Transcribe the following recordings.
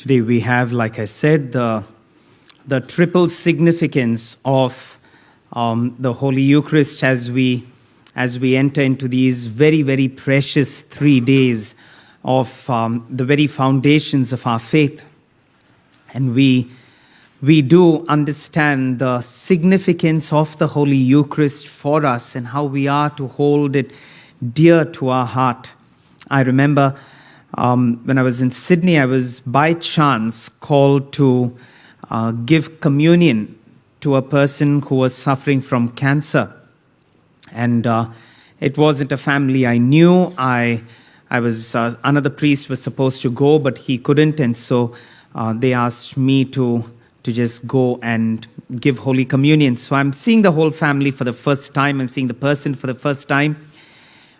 Today we have, like I said, the triple significance of the Holy Eucharist as we enter into these very, very precious 3 days of the very foundations of our faith. And we do understand the significance of the Holy Eucharist for us and how we are to hold it dear to our heart. I remember when I was in Sydney, I was by chance called to give communion to a person who was suffering from cancer. And it wasn't a family I knew. I was another priest was supposed to go, but he couldn't. And so they asked me to just go and give Holy Communion. So I'm seeing the whole family for the first time. I'm seeing the person for the first time.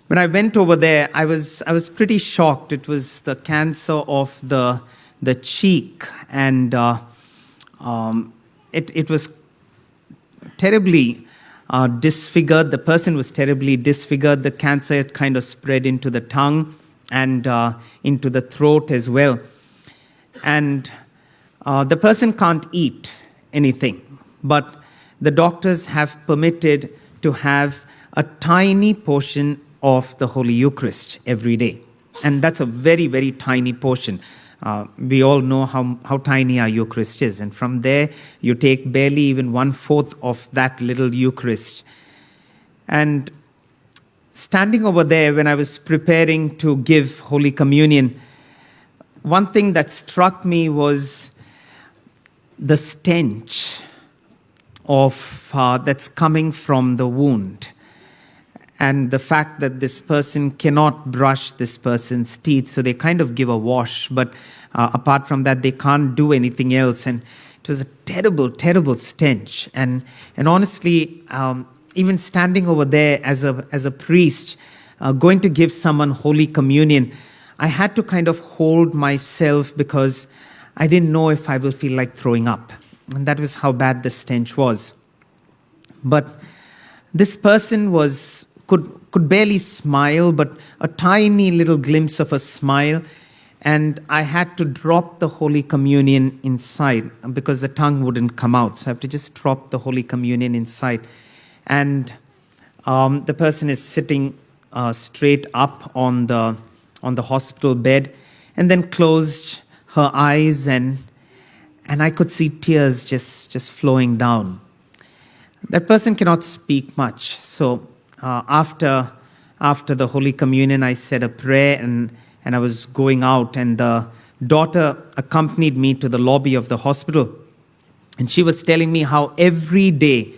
When I went over there, I was pretty shocked. It was the cancer of the cheek, and it was terribly disfigured. The person was terribly disfigured. The cancer had kind of spread into the tongue and into the throat as well. And the person can't eat anything, but the doctors have permitted to have a tiny portion of the Holy Eucharist every day. And that's a very, very tiny portion. We all know how tiny our Eucharist is. And from there, you take barely even 1/4 of that little Eucharist. And standing over there when I was preparing to give Holy Communion, one thing that struck me was the stench of that's coming from the wound. And the fact that this person cannot brush this person's teeth, so they kind of give a wash, but apart from that, they can't do anything else. And it was a terrible, terrible stench. And honestly, even standing over there as a priest, going to give someone Holy Communion, I had to kind of hold myself because I didn't know if I will feel like throwing up. And that was how bad the stench was. But this person could barely smile, but a tiny little glimpse of a smile. And I had to drop the Holy Communion inside because the tongue wouldn't come out. So I have to just drop the Holy Communion inside. And the person is sitting straight up on the hospital bed, and then closed her eyes, and I could see tears just flowing down. That person cannot speak much. So after the Holy Communion, I said a prayer, and I was going out, and the daughter accompanied me to the lobby of the hospital. And she was telling me how every day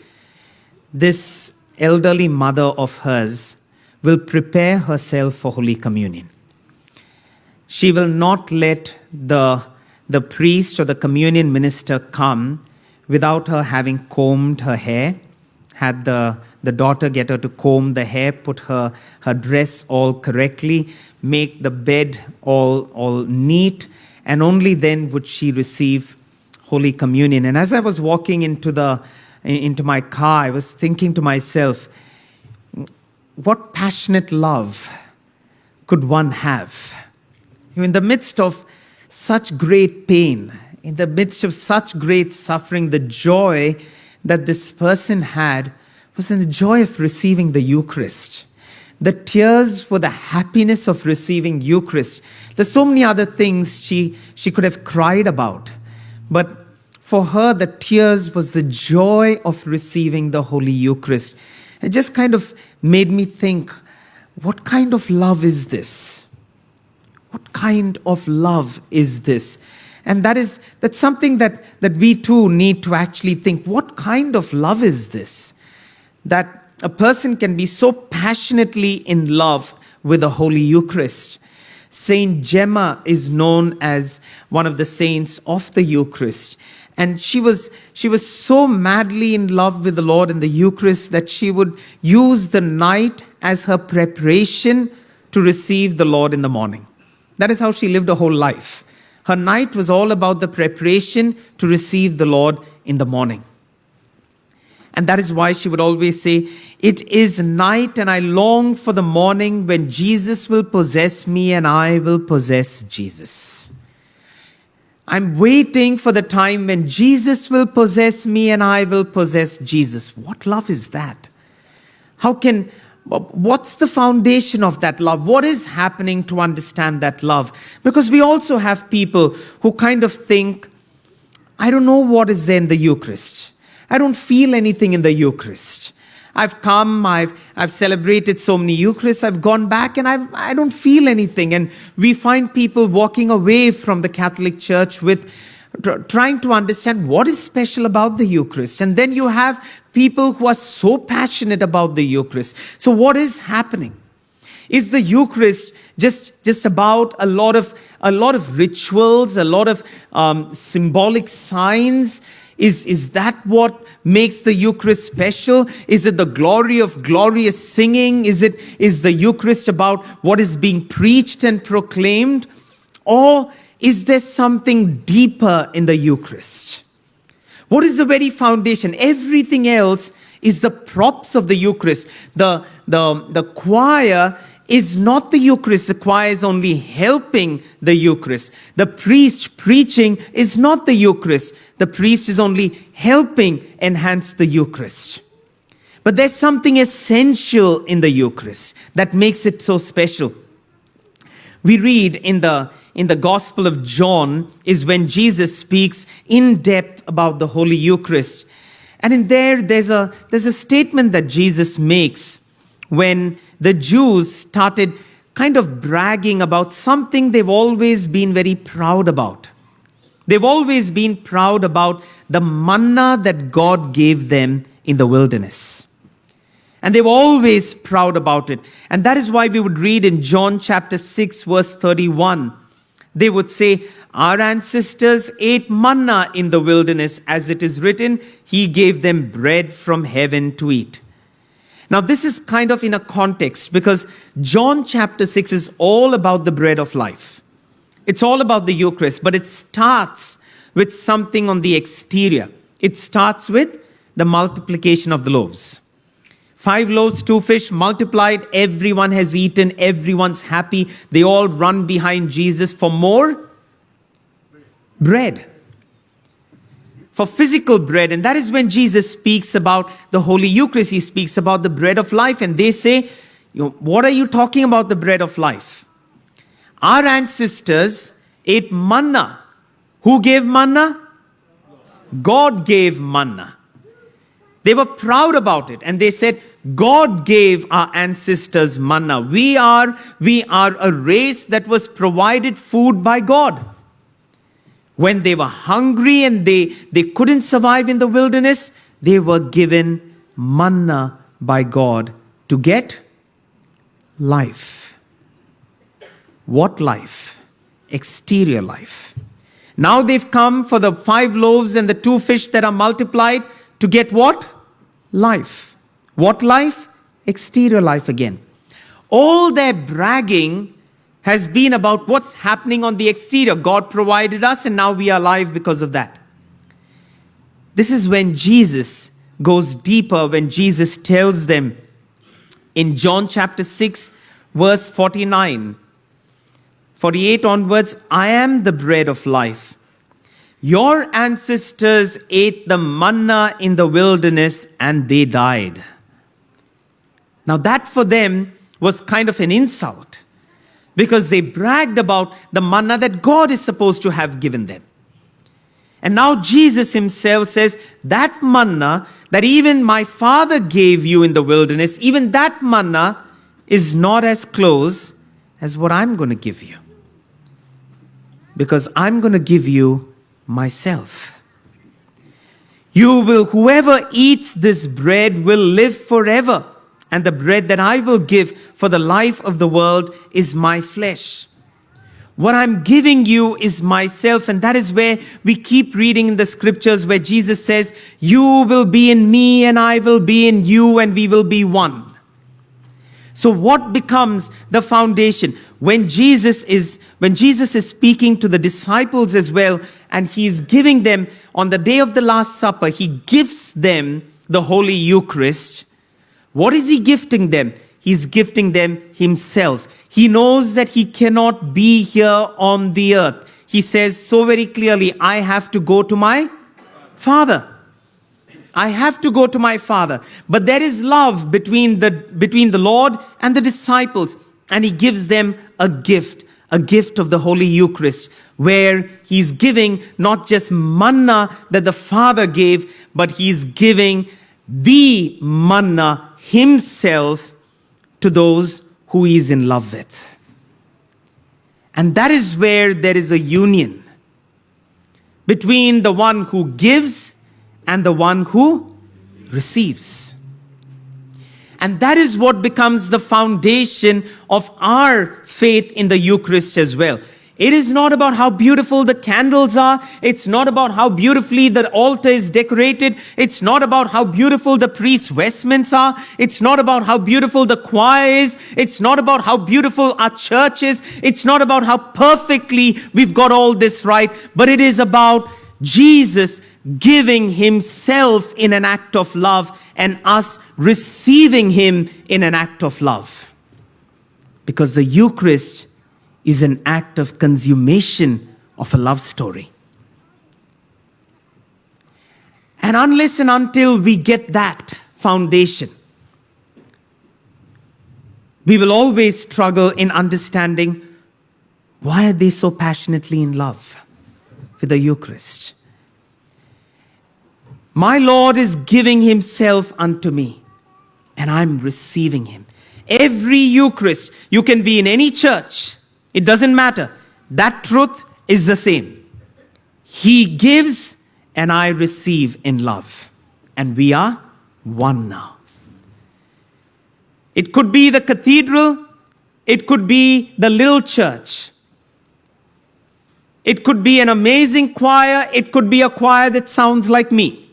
this elderly mother of hers will prepare herself for Holy Communion. She will not let the priest or the communion minister come without her having combed her hair, had the daughter get her to comb the hair, put her dress all correctly, make the bed all neat, and only then would she receive Holy Communion. And as I was walking into my car, I was thinking to myself, what passionate love could one have? In the midst of such great pain, in the midst of such great suffering, the joy that this person had was in the joy of receiving the Eucharist. The tears were the happiness of receiving Eucharist. There's so many other things she could have cried about, but for her, the tears was the joy of receiving the Holy Eucharist. It just kind of made me think, what kind of love is this? What kind of love is this? And that's something that we too need to actually think, what kind of love is this? That a person can be so passionately in love with the Holy Eucharist. Saint Gemma is known as one of the saints of the Eucharist. And she was so madly in love with the Lord in the Eucharist that she would use the night as her preparation to receive the Lord in the morning. That is how she lived her whole life. Her night was all about the preparation to receive the Lord in the morning. And that is why she would always say, "It is night and I long for the morning when Jesus will possess me and I will possess Jesus." I'm waiting for the time when Jesus will possess me and I will possess Jesus. What love is that? What's the foundation of that love? What is happening to understand that love? Because we also have people who kind of think, I don't know what is there in the Eucharist. I don't feel anything in the Eucharist. I've come, I've celebrated so many Eucharists, I've gone back and I don't feel anything. And we find people walking away from the Catholic Church with trying to understand what is special about the Eucharist. And then you have people who are so passionate about the Eucharist. So what is happening? Is the Eucharist just about a lot of rituals, a lot of symbolic signs? Is that what makes the Eucharist special? Is it the glory of glorious singing? Is the Eucharist about what is being preached and proclaimed? Or is there something deeper in the Eucharist? What is the very foundation? Everything else is the props of the Eucharist. The choir is not the Eucharist. The choir is only helping the Eucharist. The priest preaching is not the Eucharist. The priest is only helping enhance the Eucharist. But there's something essential in the Eucharist that makes it so special. We read in the Gospel of John is when Jesus speaks in depth about the Holy Eucharist. And in there's a statement that Jesus makes when the Jews started kind of bragging about something they've always been very proud about. They've always been proud about the manna that God gave them in the wilderness. And they were always proud about it. And that is why we would read in John chapter 6, verse 31. They would say, our ancestors ate manna in the wilderness, as it is written, He gave them bread from heaven to eat. Now, this is kind of in a context because John chapter 6 is all about the bread of life. It's all about the Eucharist, but it starts with something on the exterior. It starts with the multiplication of the loaves. 5 loaves, 2 fish multiplied. Everyone has eaten. Everyone's happy. They all run behind Jesus for more bread. For physical bread. And that is when Jesus speaks about the Holy Eucharist. He speaks about the bread of life. And they say, what are you talking about, the bread of life? Our ancestors ate manna. Who gave manna? God gave manna. They were proud about it. And they said, God gave our ancestors manna. We are a race that was provided food by God. When they were hungry and they couldn't survive in the wilderness, they were given manna by God to get life. What life? Exterior life. Now they've come for the 5 loaves and the 2 fish that are multiplied to get what? Life. What life? Exterior life again. All their bragging has been about what's happening on the exterior. God provided us and now we are alive because of that. This is when Jesus goes deeper, when Jesus tells them in John chapter 6, verse 49, 48 onwards, I am the bread of life. Your ancestors ate the manna in the wilderness and they died. Now that for them was kind of an insult because they bragged about the manna that God is supposed to have given them. And now Jesus himself says, that manna that even my Father gave you in the wilderness, even that manna is not as close as what I'm going to give you. Because I'm going to give you myself. Whoever eats this bread will live forever. And the bread that I will give for the life of the world is my flesh. What I'm giving you is myself. And that is where we keep reading in the scriptures where Jesus says, you will be in me and I will be in you and we will be one. So what becomes the foundation? When Jesus is speaking to the disciples as well, and he's giving them, on the day of the Last Supper, he gives them the Holy Eucharist. What is he gifting them? He's gifting them himself. He knows that he cannot be here on the earth. he says so very clearly, I have to go to my Father. I have to go to my Father. But there is love between the Lord and the disciples. And he gives them a gift of the Holy Eucharist, where he's giving not just manna that the Father gave, but he's giving the manna himself to those who he is in love with. And that is where there is a union between the one who gives and the one who receives. And that is what becomes the foundation of our faith in the Eucharist as well. It is not about how beautiful the candles are. It's not about how beautifully the altar is decorated. It's not about how beautiful the priest's vestments are. It's not about how beautiful the choir is. It's not about how beautiful our church is. It's not about how perfectly we've got all this right. But it is about Jesus giving himself in an act of love and us receiving him in an act of love. Because the Eucharist is an act of consummation of a love story. And unless and until we get that foundation, we will always struggle in understanding why are they so passionately in love with the Eucharist. My Lord is giving himself unto me, and I'm receiving him. Every Eucharist, you can be in any church, it doesn't matter. That truth is the same. He gives and I receive in love. And we are one now. It could be the cathedral. It could be the little church. It could be an amazing choir. It could be a choir that sounds like me.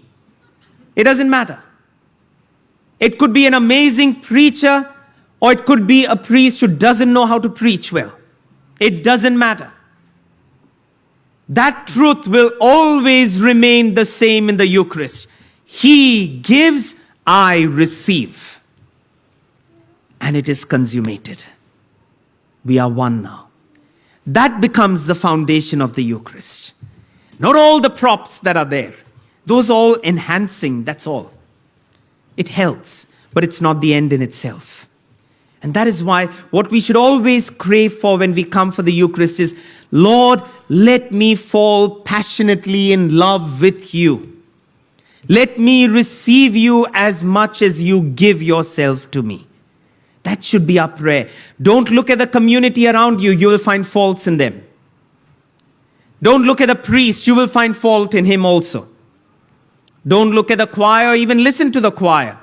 It doesn't matter. It could be an amazing preacher, or it could be a priest who doesn't know how to preach well. It doesn't matter. That truth will always remain the same in the Eucharist. He gives, I receive. And it is consummated. We are one now. That becomes the foundation of the Eucharist. Not all the props that are there. Those all enhancing, that's all. It helps, but it's not the end in itself. And that is why what we should always crave for when we come for the Eucharist is, Lord, let me fall passionately in love with you. Let me receive you as much as you give yourself to me. That should be our prayer. Don't look at the community around you. You will find faults in them. Don't look at a priest. You will find fault in him also. Don't look at the choir or even listen to the choir.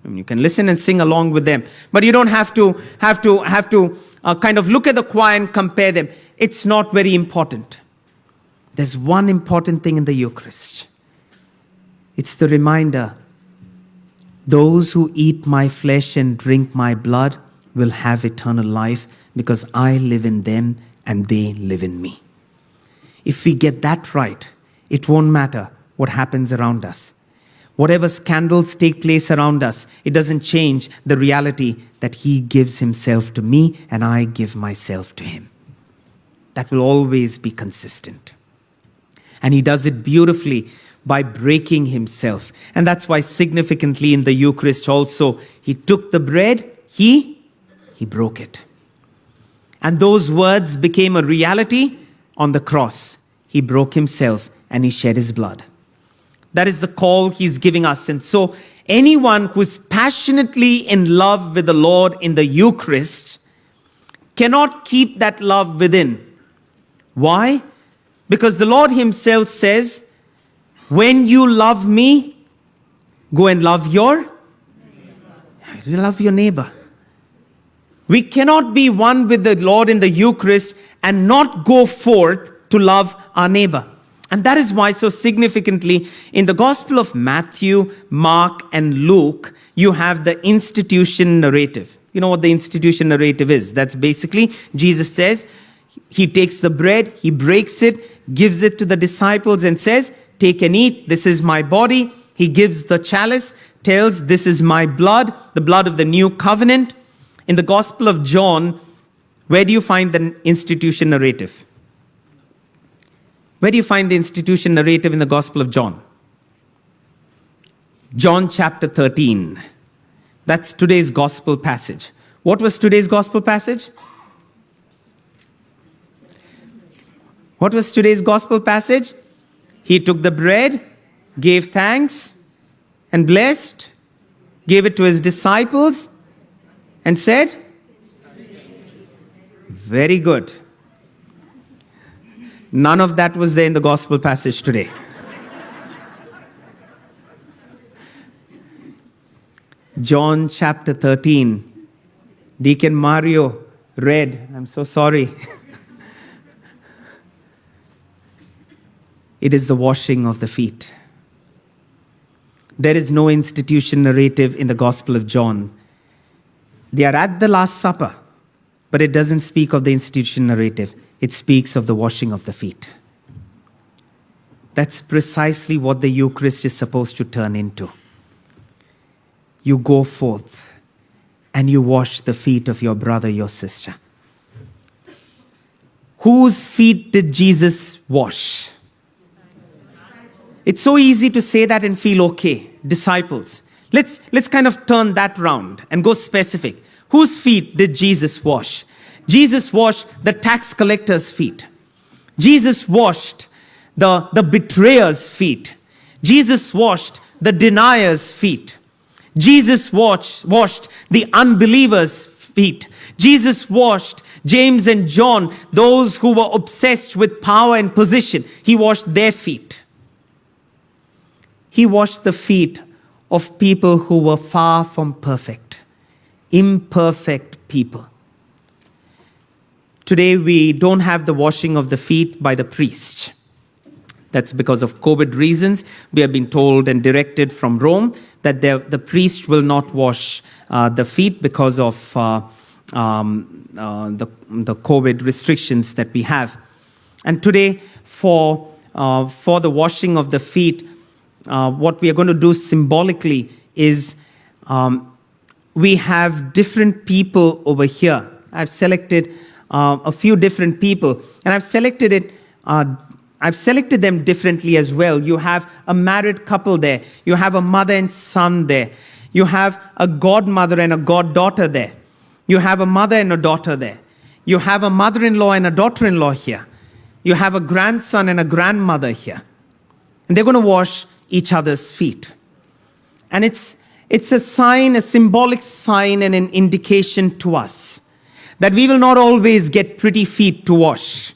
I mean, you can listen and sing along with them, but you don't have to kind of look at the choir and compare them. It's not very important. There's one important thing in the Eucharist. It's the reminder. Those who eat my flesh and drink my blood will have eternal life because I live in them and they live in me. If we get that right, it won't matter what happens around us. Whatever scandals take place around us, it doesn't change the reality that he gives himself to me and I give myself to him. That will always be consistent. And he does it beautifully by breaking himself. And that's why significantly in the Eucharist also, he took the bread, he broke it. And those words became a reality on the cross. He broke himself and he shed his blood. That is the call he's giving us. And so anyone who is passionately in love with the Lord in the Eucharist cannot keep that love within. Why? Because the Lord himself says, when you love me, go and love your neighbor. We cannot be one with the Lord in the Eucharist and not go forth to love our neighbor. And that is why so significantly in the Gospel of Matthew, Mark, and Luke, you have the institution narrative. You know what the institution narrative is? That's basically, Jesus says, he takes the bread, he breaks it, gives it to the disciples and says, take and eat, this is my body. He gives the chalice, tells, this is my blood, the blood of the new covenant. In the Gospel of John, where do you find the institution narrative? Where do you find the institution narrative in the Gospel of John? John chapter 13. That's today's gospel passage. What was today's gospel passage? What was today's gospel passage? He took the bread, gave thanks, and blessed, gave it to his disciples, and said, very good. None of that was there in the gospel passage today. John chapter 13. Deacon Mario read. I'm so sorry. It is the washing of the feet. There is no institution narrative in the Gospel of John. They are at the Last Supper, but it doesn't speak of the institution narrative. It speaks of the washing of the feet. That's precisely what the Eucharist is supposed to turn into. You go forth and you wash the feet of your brother, your sister. Whose feet did Jesus wash? It's so easy to say that and feel okay. Disciples. Let's kind of turn that round and go specific. Whose feet did Jesus wash? Jesus washed the tax collector's feet. Jesus washed the betrayer's feet. Jesus washed the denier's feet. Jesus washed the unbelievers' feet. Jesus washed James and John, those who were obsessed with power and position. He washed their feet. He washed the feet of people who were far from perfect, imperfect people. Today we don't have the washing of the feet by the priest. That's because of COVID reasons. We have been told and directed from Rome that the priest will not wash the feet because of the COVID restrictions that we have. And today, for the washing of the feet, what we are going to do symbolically is we have different people over here. I've selected a few different people, and I've selected them differently as well. You have a married couple there. You have a mother and son there. You have a godmother and a goddaughter there. You have a mother and a daughter there. You have a mother-in-law and a daughter-in-law here. You have a grandson and a grandmother here. And they're going to wash each other's feet. And it's a sign, a symbolic sign and an indication to us that we will not always get pretty feet to wash.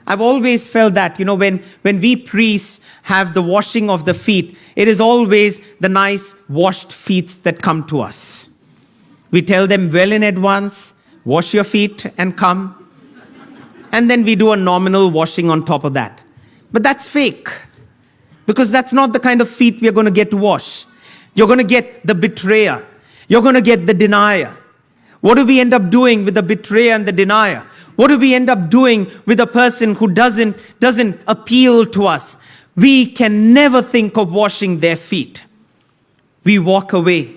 I've always felt that, when we priests have the washing of the feet, it is always the nice washed feet that come to us. We tell them well in advance, wash your feet and come. And then we do a nominal washing on top of that. But that's fake. Because that's not the kind of feet we are going to get to wash. You're going to get the betrayer. You're going to get the denier. What do we end up doing with the betrayer and the denier? What do we end up doing with a person who doesn't appeal to us? We can never think of washing their feet. We walk away.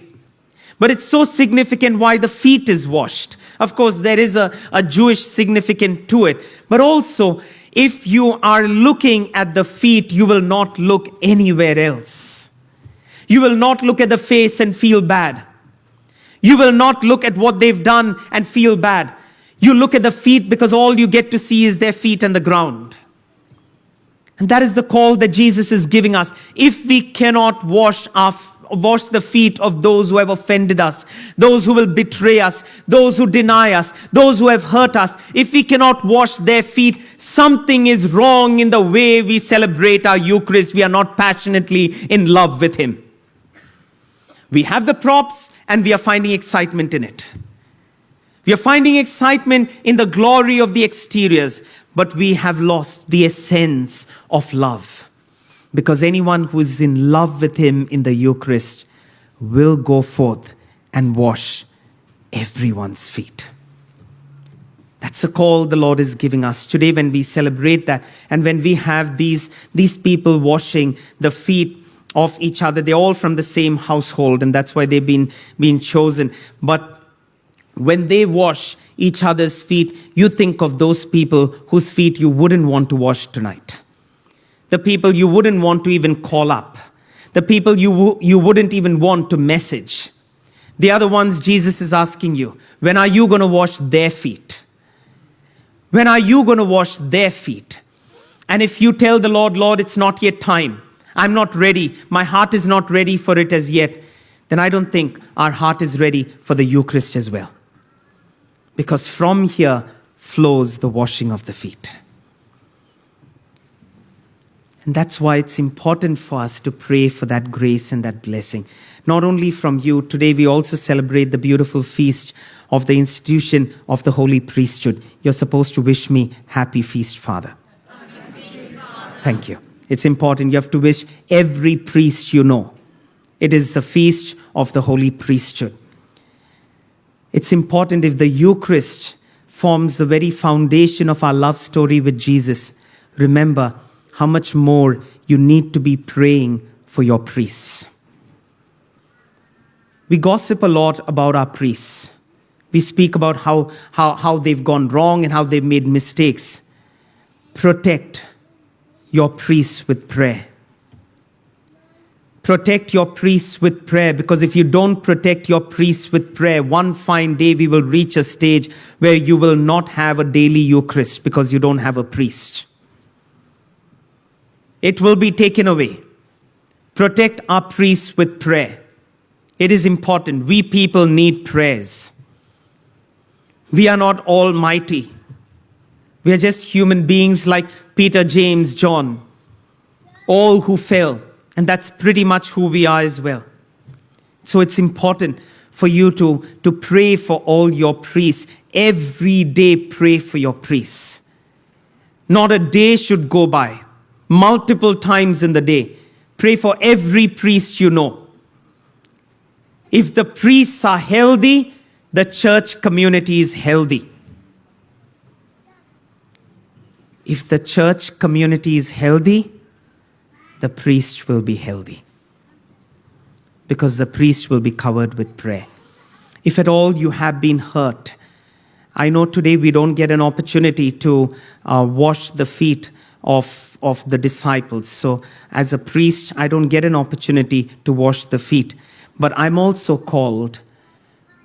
But it's so significant why the feet is washed. Of course, there is a Jewish significance to it. But also, if you are looking at the feet, you will not look anywhere else. You will not look at the face and feel bad. You will not look at what they've done and feel bad. You look at the feet because all you get to see is their feet and the ground. And that is the call that Jesus is giving us. If we cannot wash the feet of those who have offended us, those who will betray us, those who deny us, those who have hurt us, if we cannot wash their feet, something is wrong in the way we celebrate our Eucharist. We are not passionately in love with Him. We have the props and we are finding excitement in it. We are finding excitement in the glory of the exteriors, but we have lost the essence of love. Because anyone who is in love with Him in the Eucharist will go forth and wash everyone's feet. That's a call the Lord is giving us today when we celebrate that. And when we have these people washing the feet of each other, they're all from the same household, and that's why they've been chosen. But when they wash each other's feet, you think of those people whose feet you wouldn't want to wash tonight. the people you wouldn't want to even call up, the people you wouldn't even want to message. They are the ones Jesus is asking you, when are you going to wash their feet? When are you going to wash their feet? And if you tell the Lord, Lord, it's not yet time, I'm not ready, my heart is not ready for it as yet, then I don't think our heart is ready for the Eucharist as well. Because from here flows the washing of the feet. And that's why it's important for us to pray for that grace and that blessing. Not only from you, today we also celebrate the beautiful feast of the institution of the Holy Priesthood. You're supposed to wish me happy feast, Father. Thank you. It's important. You have to wish every priest you know. It is the feast of the Holy Priesthood. It's important. If the Eucharist forms the very foundation of our love story with Jesus, remember how much more you need to be praying for your priests. We gossip a lot about our priests. We speak about how they've gone wrong and how they've made mistakes. Protect your priests with prayer. Protect your priests with prayer, because if you don't protect your priests with prayer, one fine day we will reach a stage where you will not have a daily Eucharist because you don't have a priest. It will be taken away. Protect our priests with prayer. It is important. We people need prayers. We are not almighty. We are just human beings like Peter, James, John, all who fell. And that's pretty much who we are as well. So it's important for you to pray for all your priests. Every day pray for your priests. Not a day should go by. Multiple times in the day. Pray for every priest you know. If the priests are healthy, the church community is healthy. If the church community is healthy, the priest will be healthy. Because the priest will be covered with prayer. If at all you have been hurt, I know today we don't get an opportunity to wash the feet of the disciples. So as a priest, I don't get an opportunity to wash the feet. But I'm also called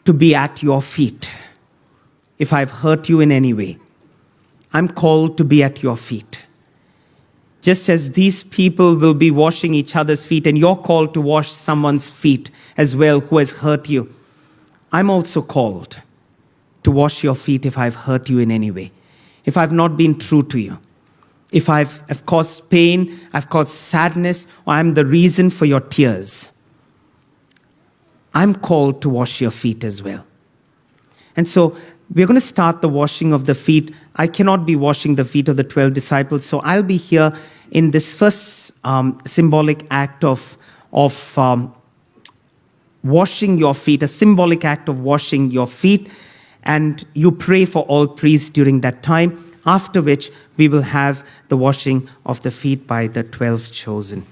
to be at your feet. If I've hurt you in any way, I'm called to be at your feet. Just as these people will be washing each other's feet, and you're called to wash someone's feet as well who has hurt you, I'm also called to wash your feet if I've hurt you in any way, if I've not been true to you, if I've caused pain, I've caused sadness, or I'm the reason for your tears. I'm called to wash your feet as well. And so we're going to start the washing of the feet. I cannot be washing the feet of the 12 disciples, so I'll be here in this first symbolic act of washing your feet, a symbolic act of washing your feet, and you pray for all priests during that time, after which we will have the washing of the feet by the 12 chosen.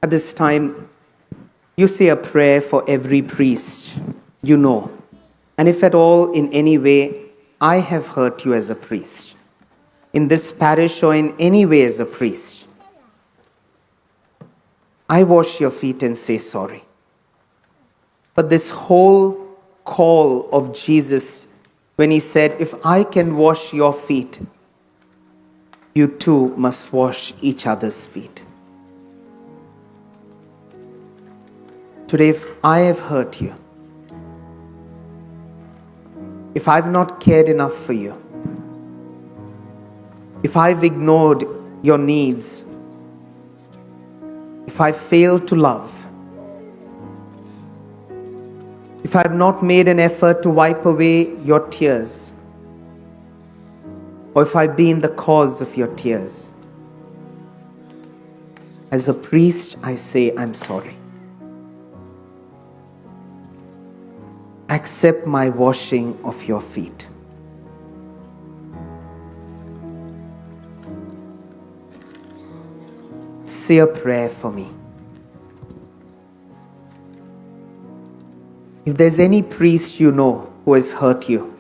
At this time, you say a prayer for every priest you know. And if at all in any way I have hurt you as a priest, in this parish or in any way as a priest, I wash your feet and say sorry. But this whole call of Jesus, when he said, if I can wash your feet, you too must wash each other's feet. Today, if I have hurt you, if I've not cared enough for you, if I've ignored your needs, if I failed to love, if I've not made an effort to wipe away your tears, or if I be in the cause of your tears, as a priest, I say I'm sorry. Accept my washing of your feet. Say a prayer for me. If there's any priest you know who has hurt you,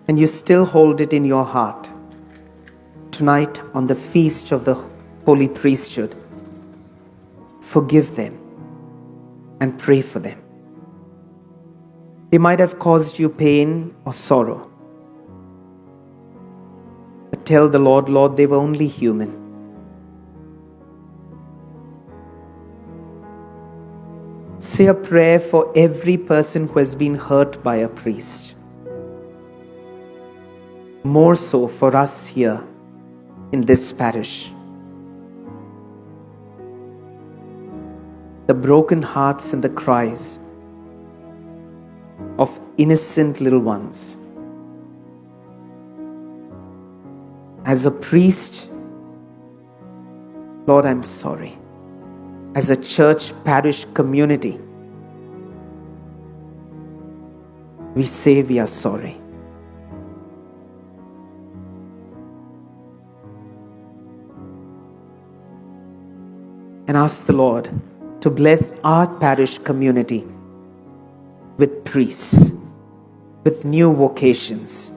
and you still hold it in your heart, tonight on the feast of the Holy Priesthood, forgive them and pray for them. They might have caused you pain or sorrow. But tell the Lord, Lord, they were only human. Say a prayer for every person who has been hurt by a priest. More so for us here in this parish. The broken hearts and the cries of innocent little ones. As a priest, Lord, I'm sorry. As a church parish community, we say we are sorry. And ask the Lord to bless our parish community with priests, with new vocations.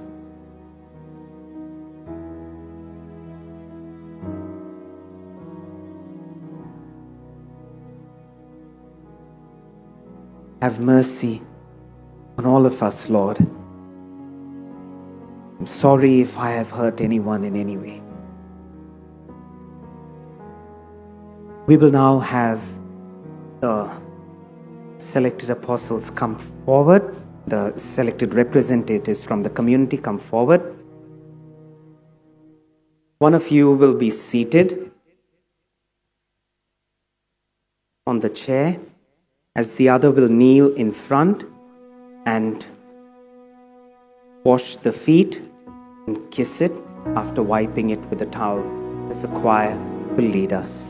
Have mercy on all of us, Lord. I'm sorry if I have hurt anyone in any way. We will now have the selected apostles come forward, the selected representatives from the community come forward. One of you will be seated on the chair, as the other will kneel in front and wash the feet and kiss it after wiping it with a towel, as the choir will lead us.